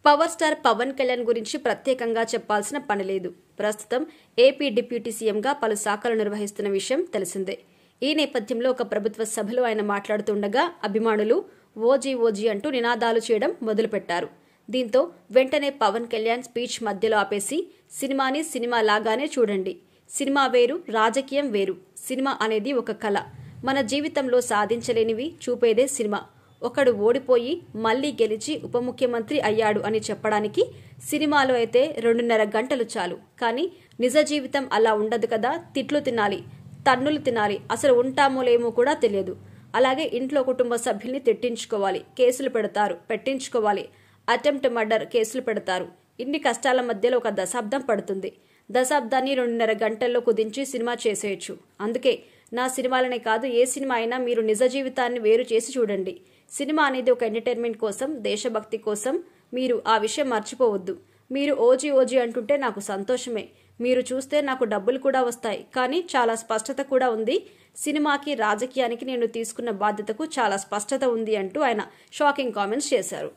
Power star Pawan Kalyan గురించి ప్రత్యేకంగా చెప్పాల్సిన పని లేదు. ప్రస్తుతం ఏపీ డిప్యూటీ సీఎంగా పలు శాఖలు నిర్వహిస్తున్న విషయం తెలిసిందే. ఈ నేపథ్యంలో ఒక ప్రభుత్వ సభలో ఆయన మాట్లాడుతుండగా అభిమానులు ఓజీ ఓజీ అంటూ నినాదాలు చేయడం మొదలుపెట్టారు. దీంతో వెంటనే పవన్ కళ్యాణ్ స్పీచ్ మధ్యలో ఆపేసి సినిమాని సినిమా లాగానే చూడండి. సినిమా వేరు, రాజకీయం వేరు. సినిమా అనేది ఒక కళ. మన జీవితంలో సాధించలేనివి చూపేదే సినిమా. ఒకడు ఓడిపోయి మళ్లీ గెలిచి ఉప ముఖ్యమంత్రి అయ్యాడు అని చెప్పడానికి సినిమాలో అయితే 2.5 గంటలు చాలు. కానీ నిజ జీవితం అలా ఉండదు కదా. తిట్లు తినాలి, తన్నులు తినాలి, అసలు ఉంటామో లేమో కూడా తెలియదు. అలాగే ఇంట్లో కుటుంబ సభ్యుల్ని తిట్టించుకోవాలి, కేసులు పెడతారు, పెట్టించుకోవాలి, అటెంప్ట్ మర్డర్ కేసులు పెడతారు. ఇన్ని కష్టాల మధ్యలో ఒక దశాబ్దం పడుతుంది. దశాబ్దాన్ని 2.5 గంటల్లో కుదించి సినిమా చేసేయచ్చు. అందుకే నా సినిమాలనే కాదు, ఏ సినిమా అయినా మీరు నిజ జీవితాన్ని వేరు చేసి చూడండి. సినిమా అనేది ఒక ఎంటర్టైన్మెంట్ కోసం, దేశభక్తి కోసం. మీరు ఆ విషయం మర్చిపోవద్దు. మీరు ఓజీ ఓజీ అంటుంటే నాకు సంతోషమే. మీరు చూస్తే నాకు డబ్బులు కూడా వస్తాయి. కానీ చాలా స్పష్టత కూడా ఉంది. సినిమాకి, రాజకీయానికి నేను తీసుకున్న బాధ్యతకు చాలా స్పష్టత ఉంది అంటూ ఆయన షాకింగ్ కామెంట్స్ చేశారు.